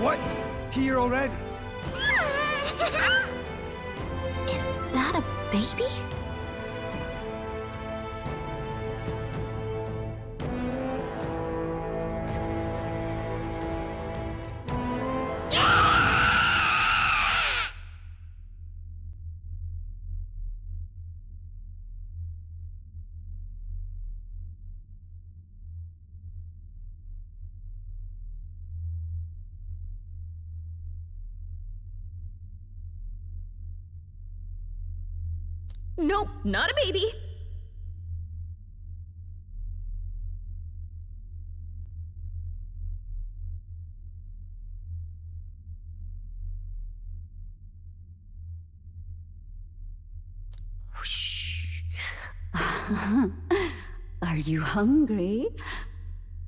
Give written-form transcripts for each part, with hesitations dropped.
What? Here already? Is that a baby? Nope, not a baby. Are you hungry?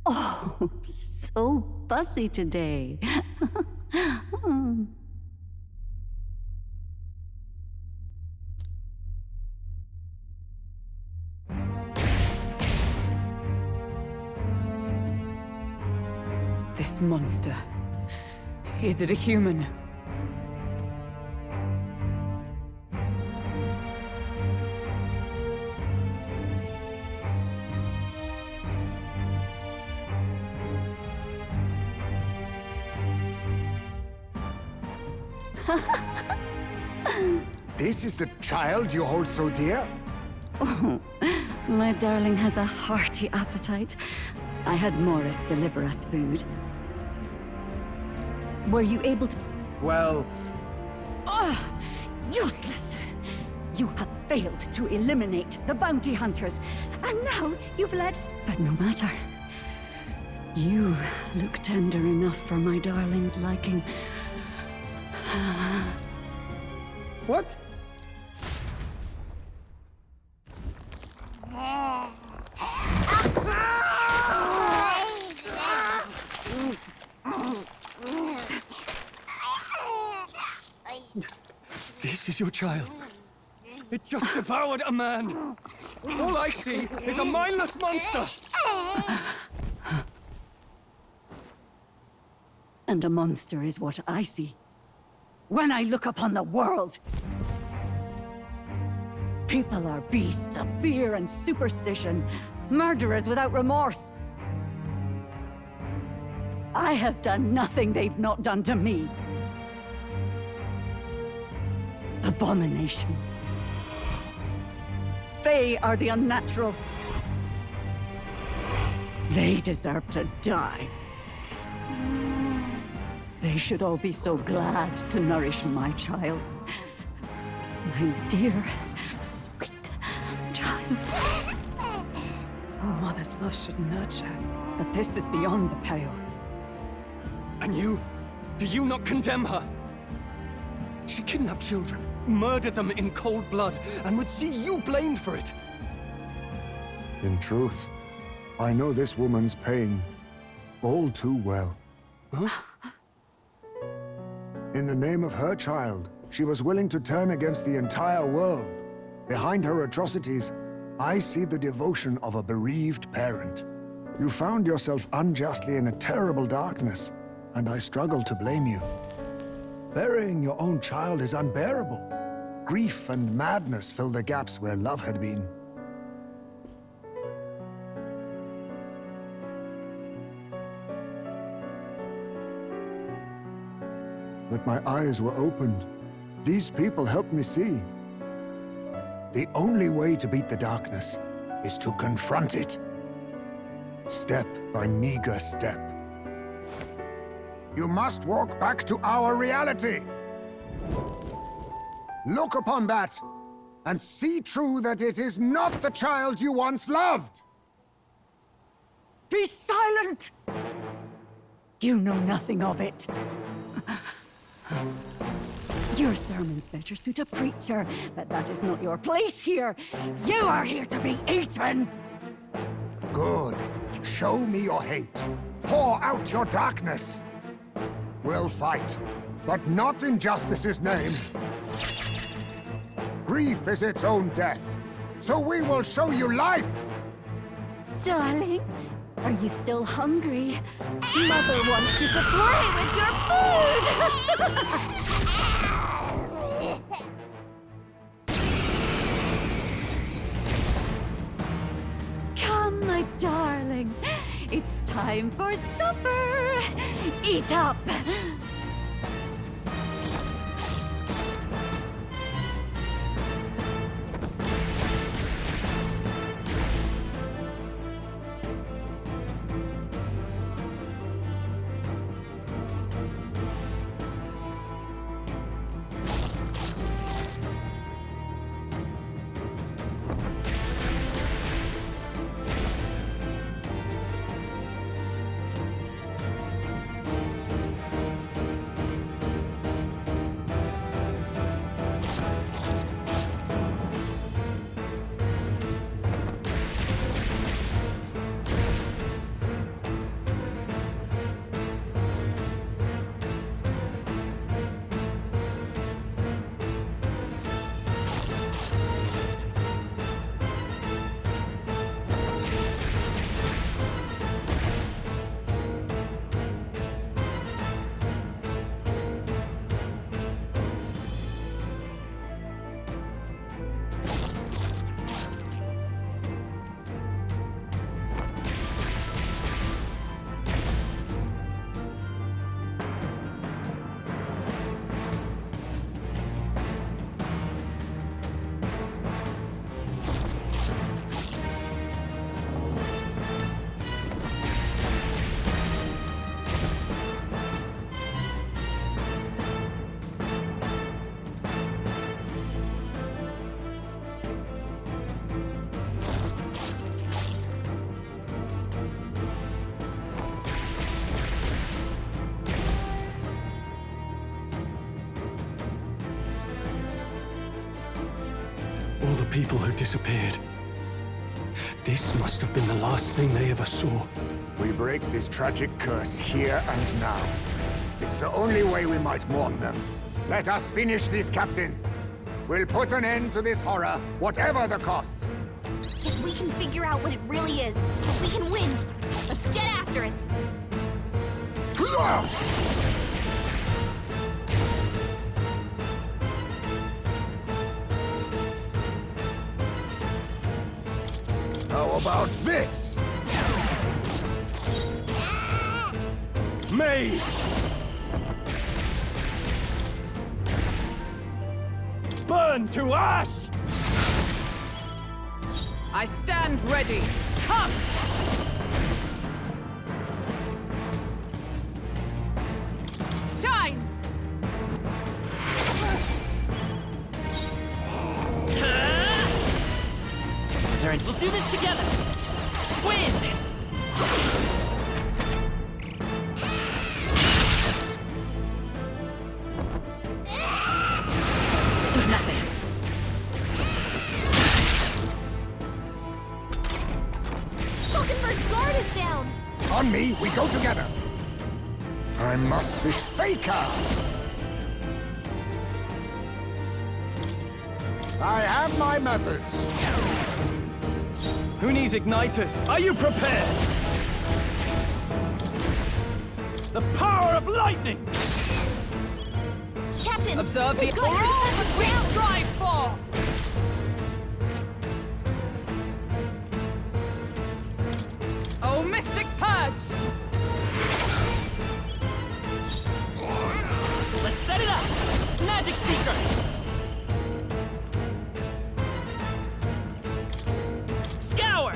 Oh, so fussy today. This monster. Is it a human? This is the child you hold so dear? Oh, my darling has a hearty appetite. I had Morris deliver us food. Were you able to... Well, Oh, useless! You have failed to eliminate the bounty hunters, and now you've led... But no matter. You look tender enough for my darling's liking. what? This is your child. It just devoured a man. All I see is a mindless monster. And a monster is what I see when I look upon the world. People are beasts of fear and superstition, murderers without remorse. I have done nothing they've not done to me. Abominations. They are the unnatural. They deserve to die. They should all be so glad to nourish my child. My dear, sweet child. A mother's love should nurture. But this is beyond the pale. And you? Do you not condemn her? She kidnapped children, murdered them in cold blood, and would see you blamed for it. In truth, I know this woman's pain all too well. Huh? In the name of her child, she was willing to turn against the entire world. Behind her atrocities, I see the devotion of a bereaved parent. You found yourself unjustly in a terrible darkness, and I struggle to blame you. Burying your own child is unbearable. Grief and madness fill the gaps where love had been. But my eyes were opened. These people helped me see. The only way to beat the darkness is to confront it. Step by meager step. You must walk back to our reality. Look upon that, and see true that it is not the child you once loved. Be silent! You know nothing of it. Your sermons better suit a preacher, but that is not your place here. You are here to be eaten! Good. Show me your hate. Pour out your darkness. We'll fight, but not in justice's name. Grief is its own death, so we will show you life! Darling, Are you still hungry? Mother wants you to play with your food! Come, my darling. It's time for supper. Eat up! All the people who disappeared. This must have been the last thing they ever saw. We break this tragic curse here and now. It's the only way we might mourn them. Let us finish this, Captain. We'll put an end to this horror, whatever the cost. If we can figure out what it really is, if we can win, let's get after it. How about this? Mage! Burn to ash! I stand ready. Come! Shine! We'll do this together! Wind! This is nothing. Falkenberg's guard is down! On me, we go together. I must be Faker. I have my methods. Who needs igniters? Are you prepared? The power of lightning! Captain! Observe the we've got your all that we down. strive for! Oh, Mystic Purge! Let's set it up! Magic Seeker! Scour!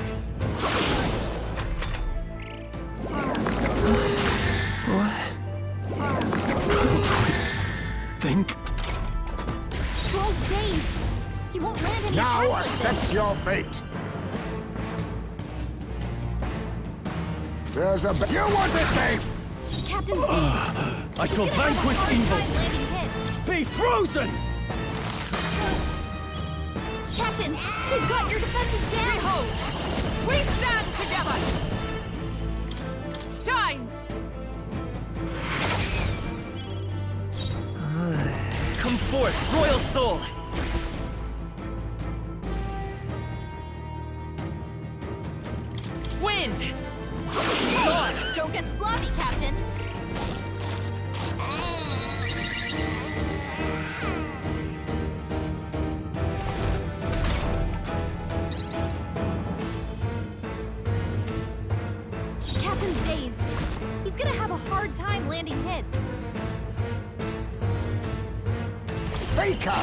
Think? Stroll's dazed. He won't land any Now attacks like accept your fate. There's a... You want to escape? this. Captain's dazed. I shall He's gonna have a vanquish hard evil! time landing hits. Be frozen! Captain, we've got your defenses down! Behold! We stand together! Shine! Come forth, Royal Soul! Wind! Don't get sloppy, Captain. Captain's dazed. He's gonna have a hard time landing hits. Faker!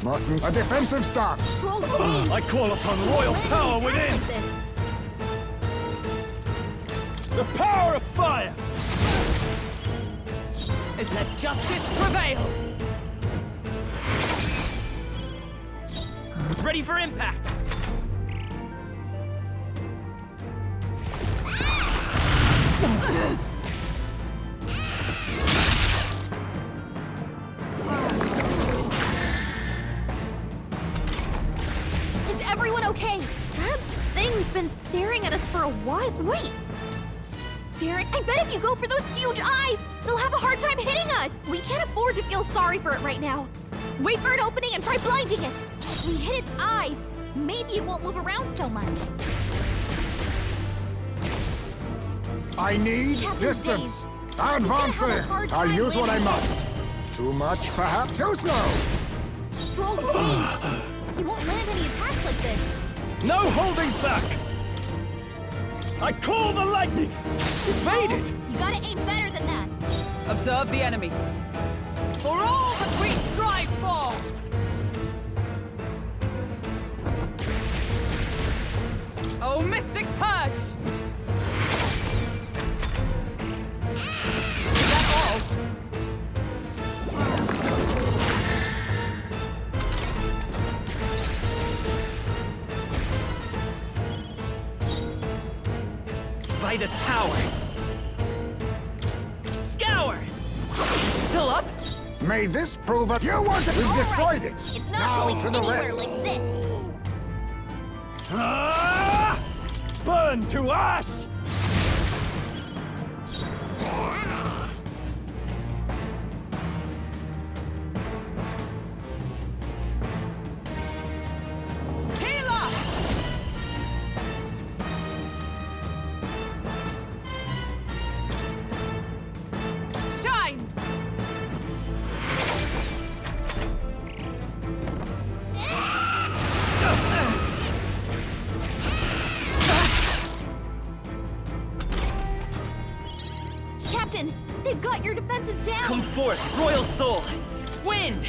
Mustn't a defensive stance. Stroll's dazed. I call upon royal Landing power attacks within! like this. The power of fire! Is let justice prevail! Ready for impact! Is everyone okay? That thing's been staring at us for a while. Wait! Staring? I bet if you go for those huge eyes, it'll have a hard time hitting us! We can't afford to feel sorry for it right now. Wait for an opening and try blinding it! If we hit its eyes, maybe it won't move around so much. I need Captain's distance. dazed. He's gonna have a Advancing. hard I'll time use what I landing must. Too much, perhaps? Too slow. Stroll's dazed. He won't land any attacks like this. No holding back! I call the lightning! Evade it! You gotta aim better than that. Observe the enemy. For all that we strive for! Oh, Mystic Purge! Is that all? Vitus power! Scour! Still up? May this prove it. You want it? We've All destroyed right. it. It's not Now going to the anywhere rest. like this. Ah! Burn to ash! Healer! Shine! Captain, they've got your defenses down. Come forth, royal soul! Wind!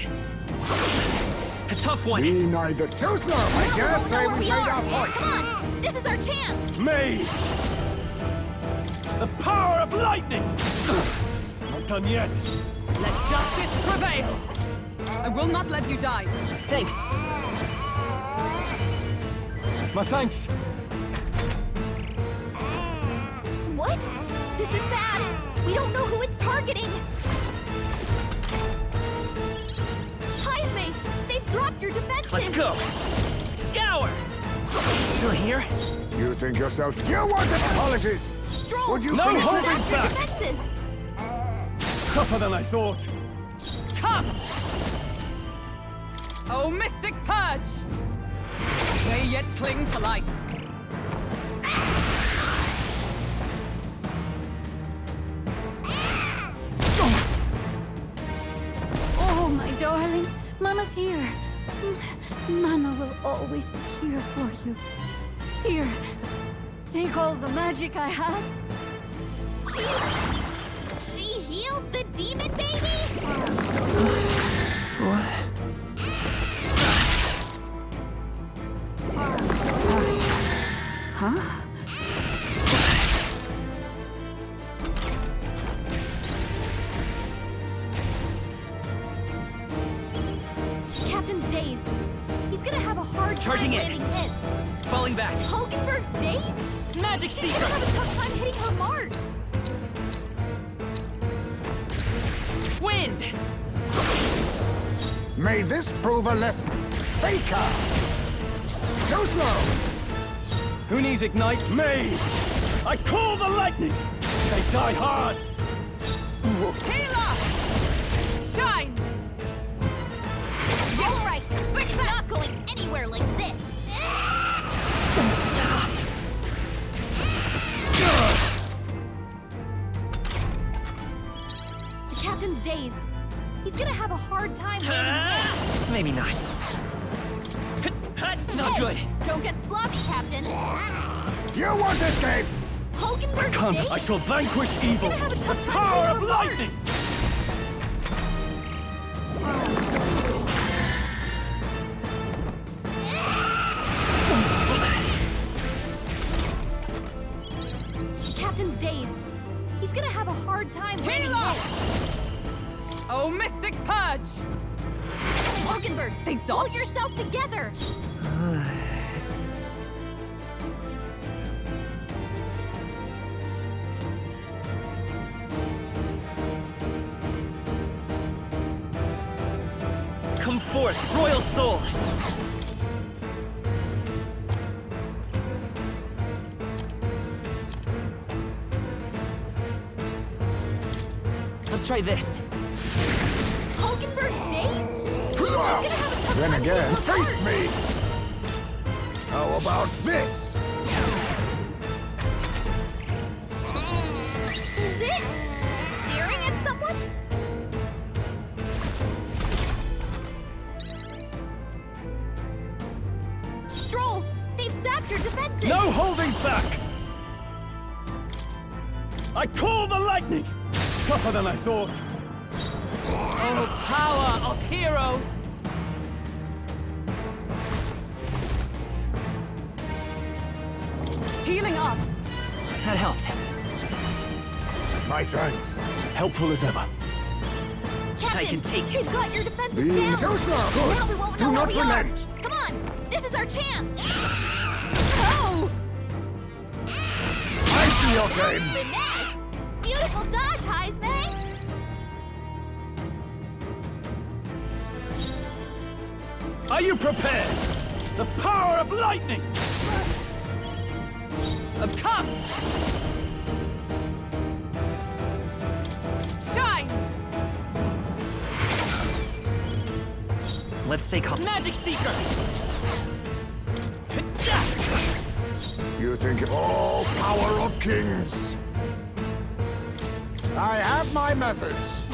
A tough one! We neither too slow. I Now dare we'll say know where we we made are. our point. Come on, this is our chance. Mage! The power of lightning! Not done yet. Let justice prevail! I will not let you die. Thanks! My thanks. What? This is bad. We don't know who it's targeting. Heisme, they've dropped your defenses. Let's go! Scour! Still here? You think yourself. You wanted apologies. Stroll, Would you No finish holding it? dropped your back. defenses. Tougher than I thought. Come! Oh, Mystic Purge! They yet cling to life. Oh, my darling. Mama's here. Mama will always be here for you. Here, take all the magic I have. She healed the demon baby? Huh? Captain's dazed. He's gonna have a hard Charging time in. landing hits. Falling back! Hulkenberg's dazed? Magic She's Seeker! gonna have a tough time hitting her marks. Wind! May this prove a lesson. Faker! Too slow! Who needs ignite? Mage! I call the lightning! They die hard! Healer! Shine! All right, it's not going anywhere like this. dazed. He's gonna have a hard time landing hits. Maybe not. Not Hey, good. Don't get sloppy, Captain. You won't escape! Hulkenberg Can't. dazed? I shall vanquish evil. gonna have a tough The time power getting of reversed. lightning. Captain's dazed. He's gonna have a hard time landing Heal up! hits. Oh, Mystic Purge! Hulkenberg, They pull dodged? yourself together. Come forth, royal soul. Let's try this. Hulkenberg's dazed? He's gonna have a tough Then time again, getting face reversed. me! How about this? Is it staring at someone? Stroll, they've sapped your defenses. No holding back! I call the lightning! Tougher than I thought. Oh, power of heroes! Healing us! That helped. My thanks. Helpful as ever. Captain, I can take it. They've got your defenses Being down. too slow. Good. Now we won't Do know not where we relent. are. Come on, this is our chance. Oh! I see your game. Finesse! Beautiful dodge, Heisman! Are you prepared? The power of lightning! Have come! Shine! Let's stay calm. Magic Seeker! You think all power of kings? I have my methods.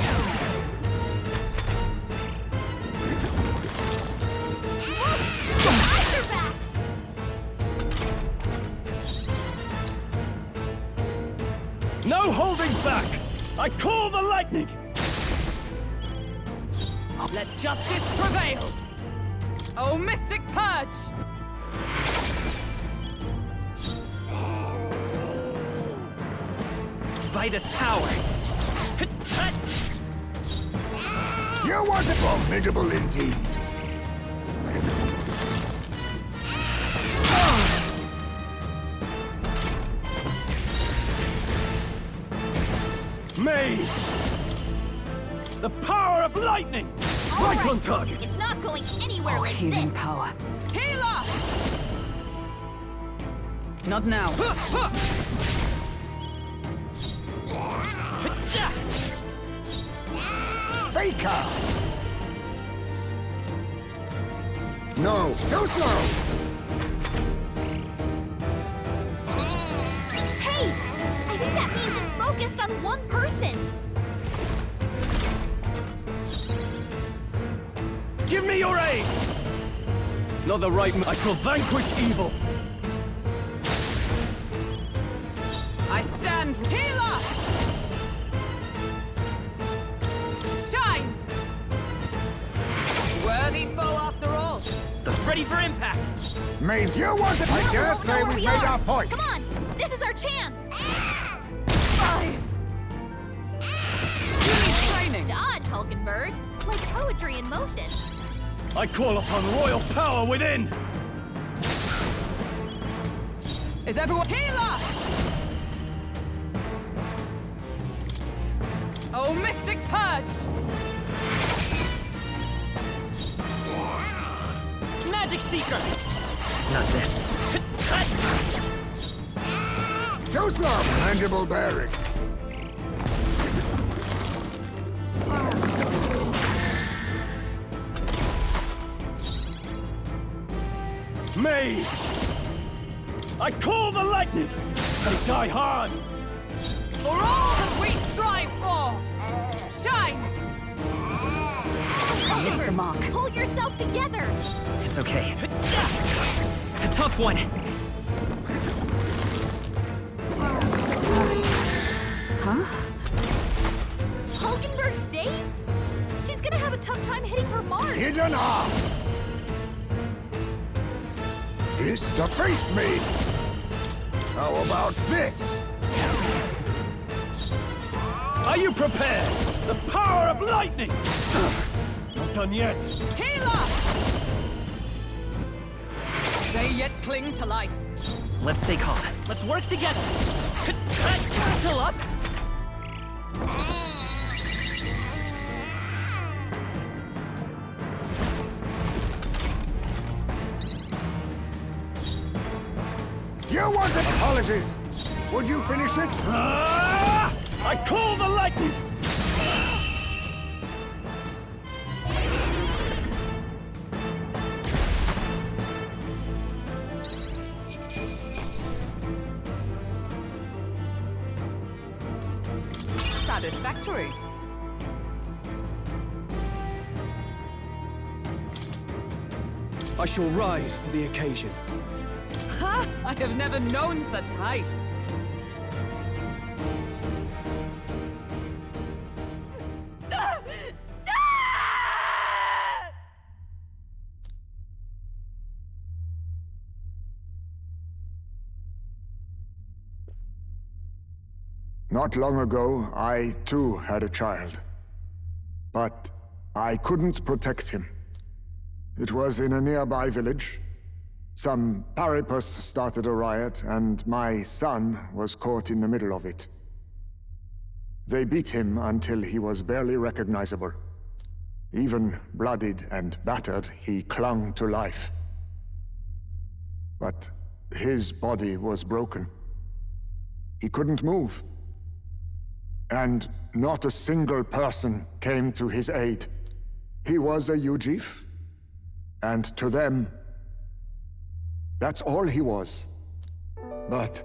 Eyes are back! No holding back! I call the lightning! Let justice prevail! Oh, Mystic Purge! By this power. You want it formidable indeed. Mage! The power of lightning! All Right on target! It's not going anywhere like Healing this. power. Healer! Not now. Faker! No, too slow! Hey! I think that means it's focused on one person. Give me your aid! Not the right I shall vanquish evil! I stand. Healer! Shine! Worthy foe after all. Ready for impact! Main, you want it? Now I we dare won't know say where we've we made are. our point. Come on! This is our chance! You need training. Dodge, Hulkenberg. Like poetry in motion. I call upon royal power within! Is everyone healer? Oh, Mystic Purge! Magic Seeker! Not this. Too slow, mandible bearing. Mage! I call the lightning! They die hard! For all that we strive for! Shine! missed the mark. Pull yourself together! It's okay. A tough one. Huh? Hulkenberg's dazed? She's gonna have a tough time hitting her mark. Hidden arm! This to face me! How about this? Are you prepared? The power of lightning! Not done yet. Healer! They yet cling to life. Let's stay calm. Let's work together. Still up? You wanted apologies! Would you finish it? I call the lightning! Satisfactory. I shall rise to the occasion. Ha! I have never known such heights. Not long ago, I too had a child. But I couldn't protect him. It was in a nearby village. Some paripus started a riot, and my son was caught in the middle of it. They beat him until he was barely recognizable. Even bloodied and battered, he clung to life. But his body was broken. He couldn't move. And not a single person came to his aid. He was a Ujif, and to them, that's all he was. But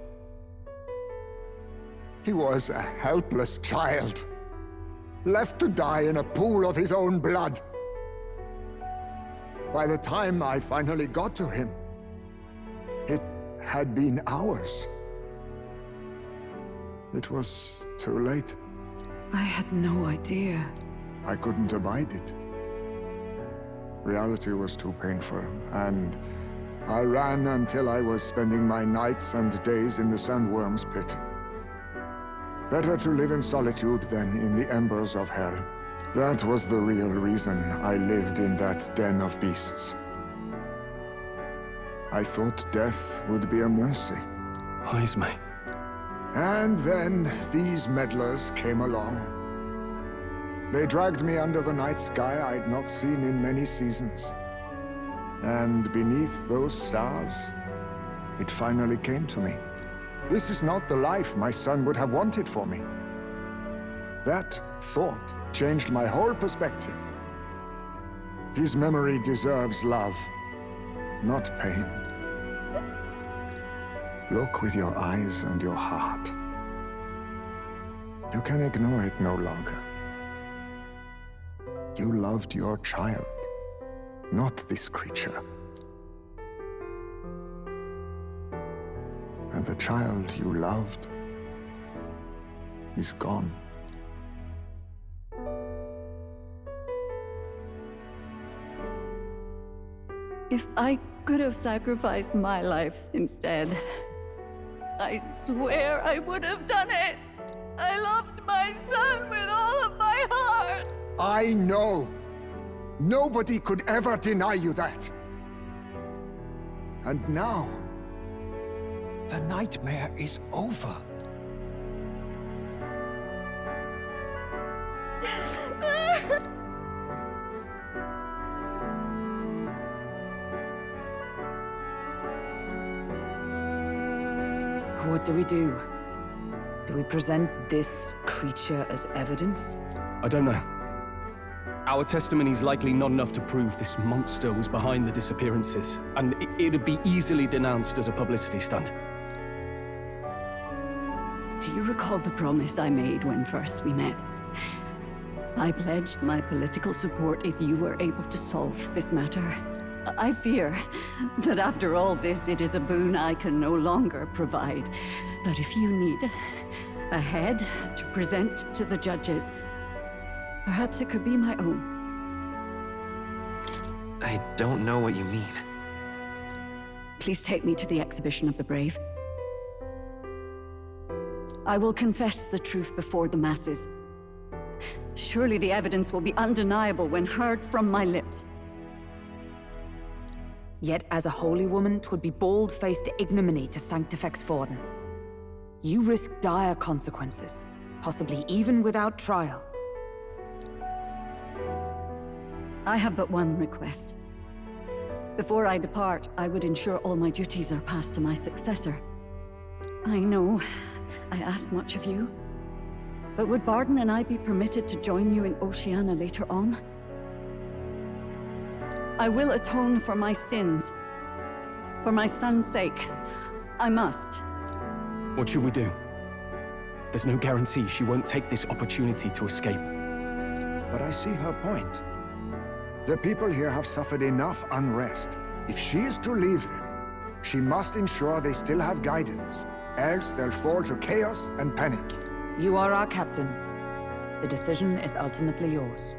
he was a helpless child, left to die in a pool of his own blood. By the time I finally got to him, it had been hours. It was too late. I had no idea. I couldn't abide it. Reality was too painful, and I ran until I was spending my nights and days in the sandworm's pit. Better to live in solitude than in the embers of hell. That was the real reason I lived in that den of beasts. I thought death would be a mercy. Heisme. And then these meddlers came along. They dragged me under the night sky I'd not seen in many seasons. And beneath those stars, it finally came to me. This is not the life my son would have wanted for me. That thought changed my whole perspective. His memory deserves love, not pain. Look with your eyes and your heart. You can ignore it no longer. You loved your child, not this creature. And the child you loved is gone. If I could have sacrificed my life instead, I swear I would have done it. I loved my son with all of my heart. I know. Nobody could ever deny you that. And now, the nightmare is over. What do we do? Do we present this creature as evidence? I don't know. Our testimony's likely not enough to prove this monster was behind the disappearances, and it'd be easily denounced as a publicity stunt. Do you recall the promise I made when first we met? I pledged my political support if you were able to solve this matter. I fear that after all this, it is a boon I can no longer provide. But if you need a head to present to the judges, perhaps it could be my own. I don't know what you mean. Please take me to the exhibition of the brave. I will confess the truth before the masses. Surely the evidence will be undeniable when heard from my lips. Yet as a holy woman, 'twould be bold-faced ignominy to sanctifex Forden. You risk dire consequences, possibly even without trial. I have but one request. Before I depart, I would ensure all my duties are passed to my successor. I know I ask much of you, but would Barden and I be permitted to join you in Oceania later on? I will atone for my sins. For my son's sake, I must. What should we do? There's no guarantee she won't take this opportunity to escape. But I see her point. The people here have suffered enough unrest. If she is to leave them, she must ensure they still have guidance, else they'll fall to chaos and panic. You are our captain. The decision is ultimately yours.